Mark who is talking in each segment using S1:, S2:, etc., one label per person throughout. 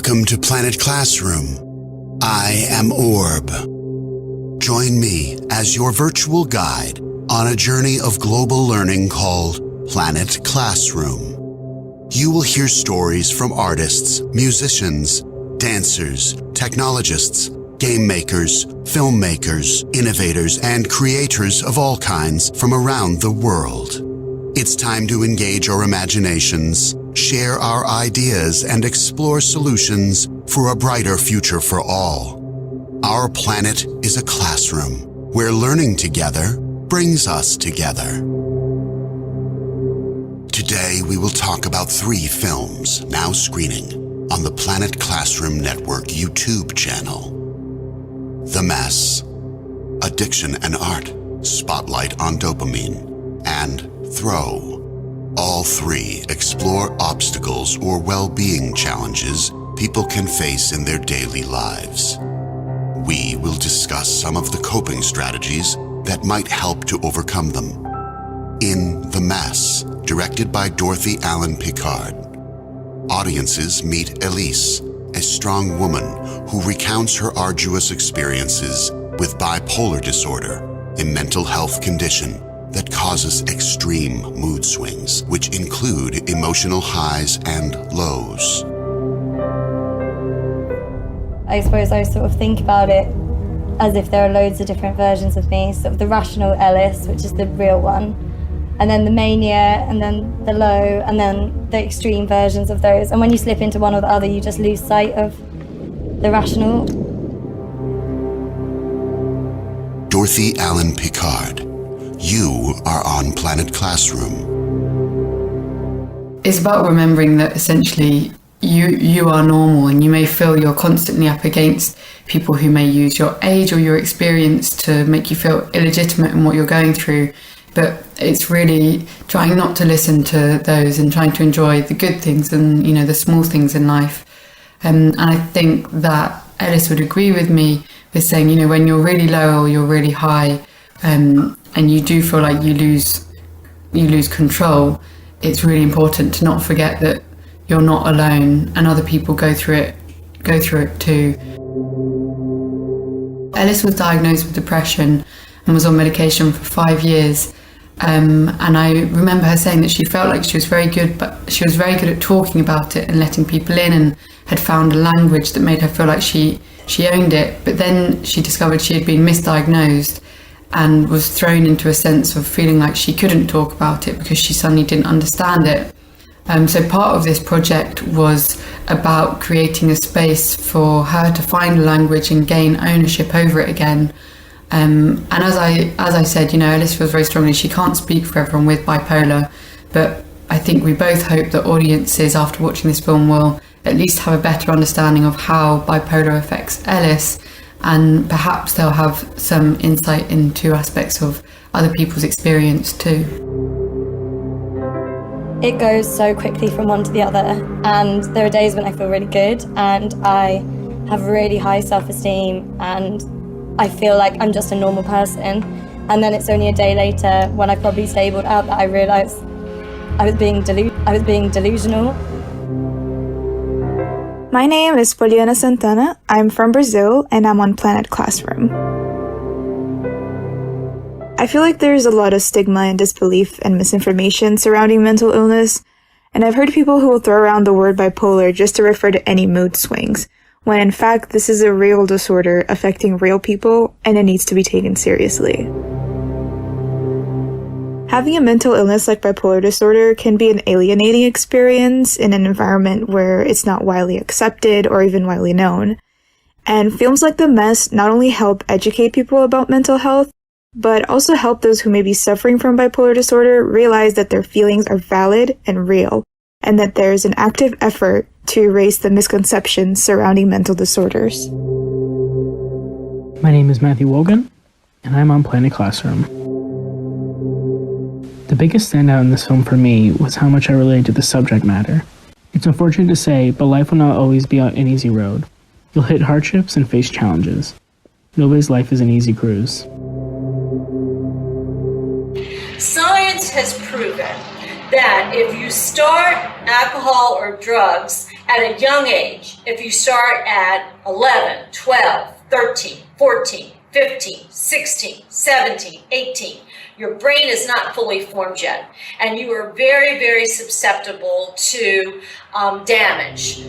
S1: Welcome to Planet Classroom. I am Orb. Join me as your virtual guide on a journey of global learning called Planet Classroom. You will hear stories from artists, musicians, dancers, technologists, game makers, filmmakers, innovators, and creators of all kinds from around the world. It's time to engage our imaginations, share our ideas, and explore solutions for a brighter future for all. Our planet is a classroom where learning together brings us together. Today we will talk about 3 films now screening on the Planet Classroom Network YouTube channel. The Mess, Addiction and Art, Spotlight on Dopamine, and Throw. All 3 explore obstacles or well-being challenges people can face in their daily lives. We will discuss some of the coping strategies that might help to overcome them. In The Mess, directed by Dorothy Allen Picard, audiences meet Elise, a strong woman who recounts her arduous experiences with bipolar disorder, a mental health condition that causes extreme mood swings, which include emotional highs and lows.
S2: I suppose I sort of think about it as if there are loads of different versions of me, sort of the rational Ellis, which is the real one, and then the mania, and then the low, and then the extreme versions of those. And when you slip into one or the other, you just lose sight of the rational.
S1: Dorothy Allen Picard, you are on Planet Classroom.
S3: It's about remembering that essentially you are normal, and you may feel you're constantly up against people who may use your age or your experience to make you feel illegitimate in what you're going through. But it's really trying not to listen to those and trying to enjoy the good things and, the small things in life. And I think that Ellis would agree with me with saying, when you're really low or you're really high, and you do feel like you lose control, it's really important to not forget that you're not alone and other people go through it too. Ellis was diagnosed with depression and was on medication for 5 years. And I remember her saying that she felt like she was very good, but she was very good at talking about it and letting people in, and had found a language that made her feel like she owned it. But then she discovered she had been misdiagnosed and was thrown into a sense of feeling like she couldn't talk about it because she suddenly didn't understand it. So part of this project was about creating a space for her to find a language and gain ownership over it again. And as I said, Ellis feels very strongly she can't speak for everyone with bipolar, but I think we both hope that audiences after watching this film will at least have a better understanding of how bipolar affects Ellis, and perhaps they'll have some insight into aspects of other people's experience too.
S2: It goes so quickly from one to the other, and there are days when I feel really good and I have really high self-esteem and I feel like I'm just a normal person, and then it's only a day later when I probably stabled out that I realised I was being delusional.
S4: My name is Poliana Santana. I'm from Brazil and I'm on Planet Classroom. I feel like there's a lot of stigma and disbelief and misinformation surrounding mental illness, and I've heard people who will throw around the word bipolar just to refer to any mood swings, when in fact this is a real disorder affecting real people and it needs to be taken seriously. Having a mental illness like bipolar disorder can be an alienating experience in an environment where it's not widely accepted or even widely known. And films like The Mess not only help educate people about mental health, but also help those who may be suffering from bipolar disorder realize that their feelings are valid and real, and that there is an active effort to erase the misconceptions surrounding mental disorders.
S5: My name is Matthew Wogan, and I'm on Planet Classroom. The biggest standout in this film for me was how much I related to the subject matter. It's unfortunate to say, but life will not always be an easy road. You'll hit hardships and face challenges. Nobody's life is an easy cruise.
S6: Science has proven that if you start alcohol or drugs at a young age, if you start at 11, 12, 13, 14, 15, 16, 17, 18, your brain is not fully formed yet, and you are very, very susceptible to damage.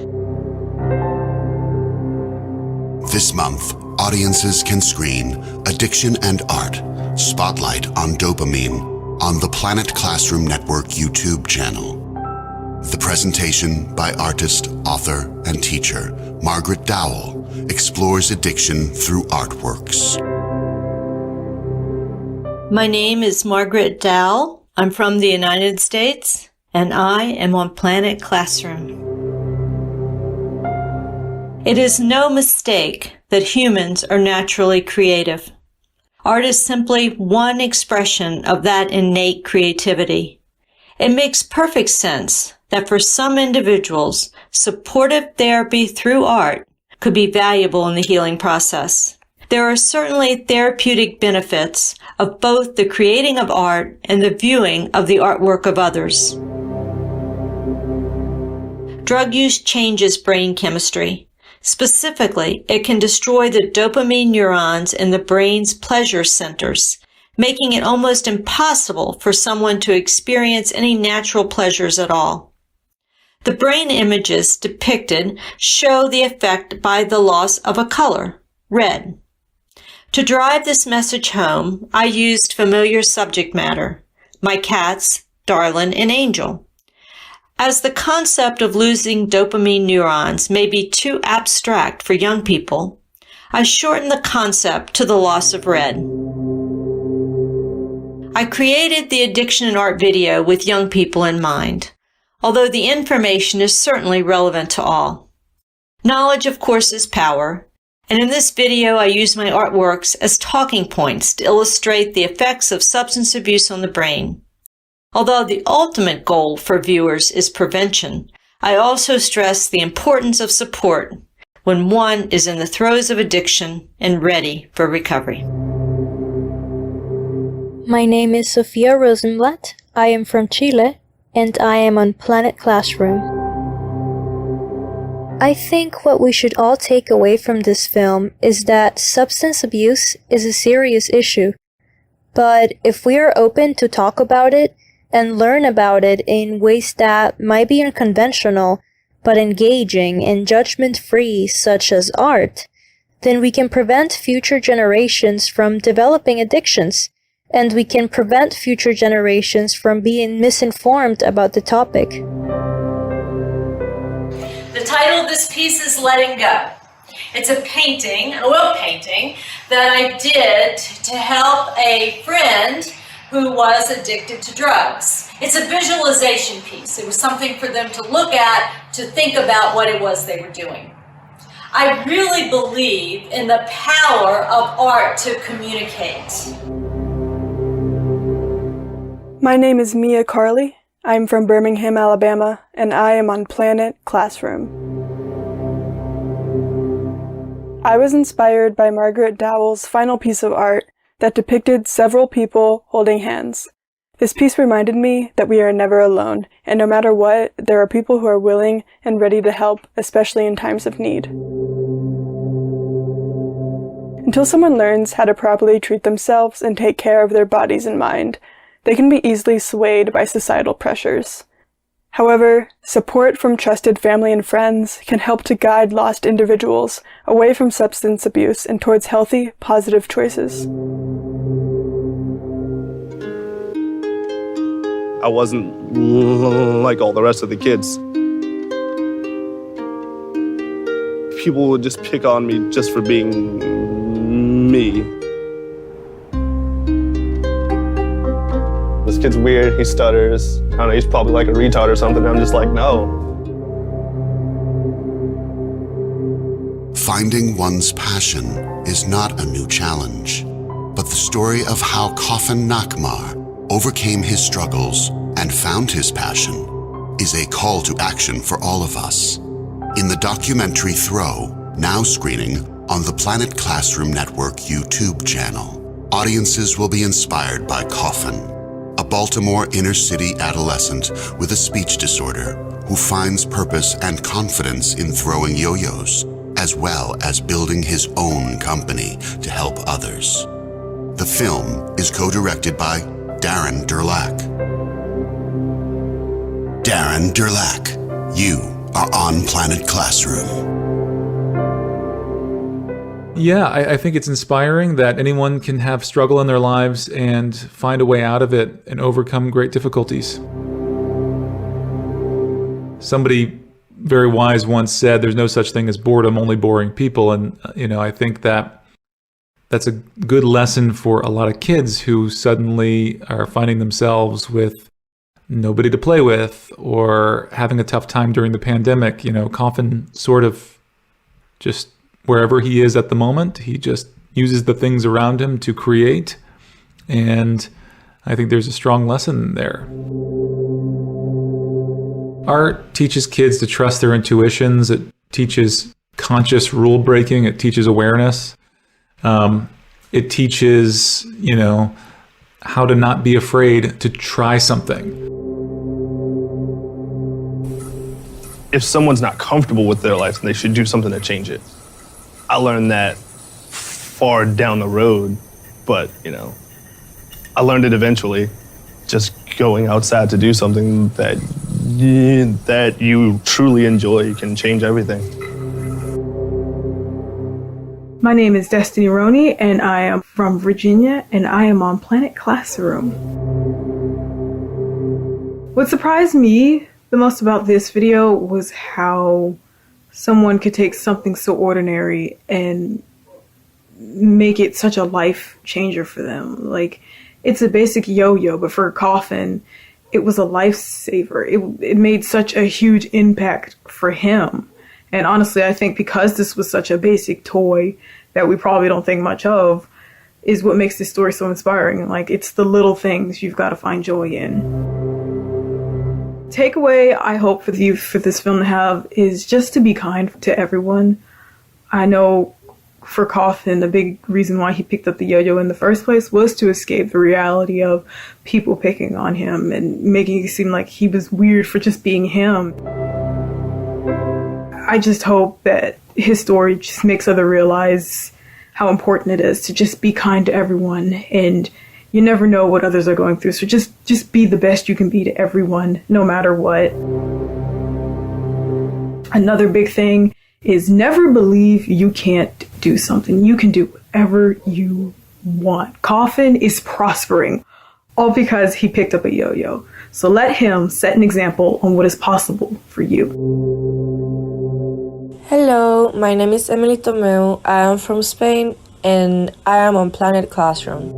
S1: This month, audiences can screen Addiction and Art, Spotlight on Dopamine on the Planet Classroom Network YouTube channel. The presentation by artist, author, and teacher Margaret Dowell explores addiction through artworks.
S6: My name is Margaret Dowell. I'm from the United States, and I am on Planet Classroom. It is no mistake that humans are naturally creative. Art is simply one expression of that innate creativity. It makes perfect sense that for some individuals, supportive therapy through art could be valuable in the healing process. There are certainly therapeutic benefits of both the creating of art and the viewing of the artwork of others. Drug use changes brain chemistry. Specifically, it can destroy the dopamine neurons in the brain's pleasure centers, making it almost impossible for someone to experience any natural pleasures at all. The brain images depicted show the effect by the loss of a color, red. To drive this message home, I used familiar subject matter, my cats, Darlin and Angel. As the concept of losing dopamine neurons may be too abstract for young people, I shortened the concept to the loss of red. I created the Addiction and Art video with young people in mind, although the information is certainly relevant to all. Knowledge, of course, is power, and in this video I use my artworks as talking points to illustrate the effects of substance abuse on the brain. Although the ultimate goal for viewers is prevention, I also stress the importance of support when one is in the throes of addiction and ready for recovery.
S7: My name is Sofia Rosenblatt. I am from Chile, and I am on Planet Classroom. I think what we should all take away from this film is that substance abuse is a serious issue. But if we are open to talk about it, and learn about it in ways that might be unconventional, but engaging and judgment-free, such as art, then we can prevent future generations from developing addictions, and we can prevent future generations from being misinformed about the topic.
S6: The title of this piece is Letting Go. It's a painting, an oil painting, that I did to help a friend who was addicted to drugs. It's a visualization piece. It was something for them to look at, to think about what it was they were doing. I really believe in the power of art to communicate.
S8: My name is Mia Carley. I'm from Birmingham, Alabama, and I am on Planet Classroom. I was inspired by Margaret Dowell's final piece of art that depicted several people holding hands. This piece reminded me that we are never alone, and no matter what, there are people who are willing and ready to help, especially in times of need. Until someone learns how to properly treat themselves and take care of their bodies and mind, they can be easily swayed by societal pressures. However, support from trusted family and friends can help to guide lost individuals away from substance abuse and towards healthy, positive choices.
S9: I wasn't like all the rest of the kids. People would just pick on me just for being me. This kid's weird, he stutters. I don't know, he's probably like a retard or something. I'm just like, no.
S1: Finding one's passion is not a new challenge, but the story of how Coffin Nakmar overcame his struggles and found his passion is a call to action for all of us. In the documentary Throw, now screening on the Planet Classroom Network YouTube channel, audiences will be inspired by Coffin, a Baltimore inner-city adolescent with a speech disorder who finds purpose and confidence in throwing yo-yos, as well as building his own company to help others. The film is co-directed by Darren Durlack. Darren Durlack, you are on Planet Classroom.
S10: Yeah, I think it's inspiring that anyone can have struggle in their lives and find a way out of it and overcome great difficulties. Somebody very wise once said, there's no such thing as boredom, only boring people. And, I think that's a good lesson for a lot of kids who suddenly are finding themselves with nobody to play with or having a tough time during the pandemic. Coffin sort of just wherever he is at the moment, he just uses the things around him to create. And I think there's a strong lesson there. Art teaches kids to trust their intuitions. It teaches conscious rule breaking. It teaches awareness. It teaches, how to not be afraid to try something.
S9: If someone's not comfortable with their life, then they should do something to change it. I learned that far down the road, but, I learned it eventually. Just going outside to do something that you truly enjoy can change everything.
S11: My name is Destiny Roney, and I am from Virginia, and I am on Planet Classroom. What surprised me the most about this video was how someone could take something so ordinary and make it such a life changer for them. Like, it's a basic yo-yo, but for a Coffin, it was a lifesaver. It made such a huge impact for him. And honestly, I think because this was such a basic toy that we probably don't think much of, is what makes this story so inspiring. Like, it's the little things you've got to find joy in. Takeaway I hope for this film to have is just to be kind to everyone. I know for Coffin, the big reason why he picked up the yo-yo in the first place was to escape the reality of people picking on him and making it seem like he was weird for just being him. I just hope that his story just makes others realize how important it is to just be kind to everyone, and you never know what others are going through. So just be the best you can be to everyone, no matter what. Another big thing is never believe you can't do something. You can do whatever you want. Coffin is prospering, all because he picked up a yo-yo. So let him set an example on what is possible for you.
S12: Hello, my name is Emily Tomeu. I am from Spain, and I am on Planet Classroom.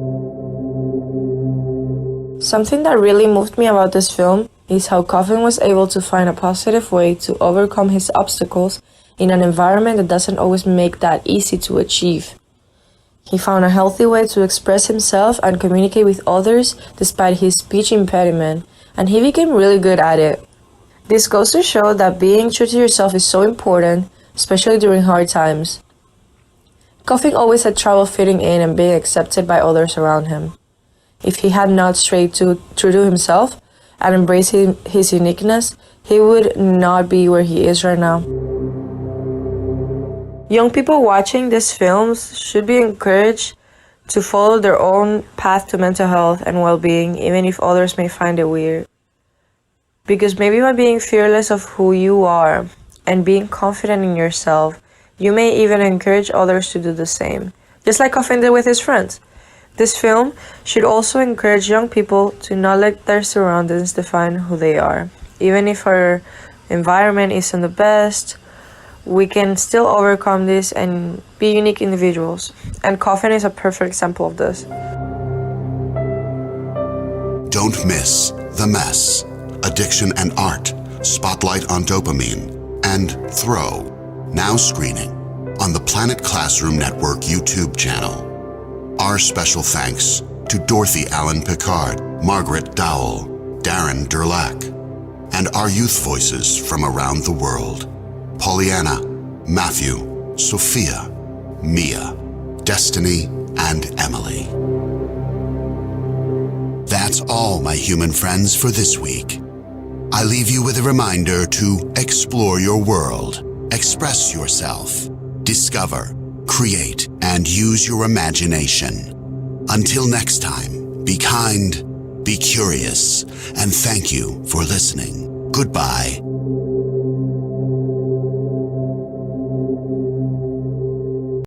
S12: Something that really moved me about this film is how Coffin was able to find a positive way to overcome his obstacles in an environment that doesn't always make that easy to achieve. He found a healthy way to express himself and communicate with others despite his speech impediment, and he became really good at it. This goes to show that being true to yourself is so important, especially during hard times. Coffin always had trouble fitting in and being accepted by others around him. If he had not stayed true to himself and embraced his uniqueness, he would not be where he is right now. Young people watching these films should be encouraged to follow their own path to mental health and well-being, even if others may find it weird. Because maybe by being fearless of who you are and being confident in yourself, you may even encourage others to do the same, just like Coffin did with his friends. This film should also encourage young people to not let their surroundings define who they are. Even if our environment isn't the best, we can still overcome this and be unique individuals. And Coffin is a perfect example of this.
S1: Don't miss The Mess, Addiction and Art, Spotlight on Dopamine, and Throw, now screening on the Planet Classroom Network YouTube channel. Our special thanks to Dorothy Allen Picard, Margaret Dowell, Darren Durlack, and our youth voices from around the world: Pollyanna, Matthew, Sophia, Mia, Destiny, and Emily. That that's all, my human friends, for this week. I leave you with a reminder to explore your world, express yourself, discover, create, and use your imagination. Until next time, be kind, be curious, and thank you for listening. Goodbye.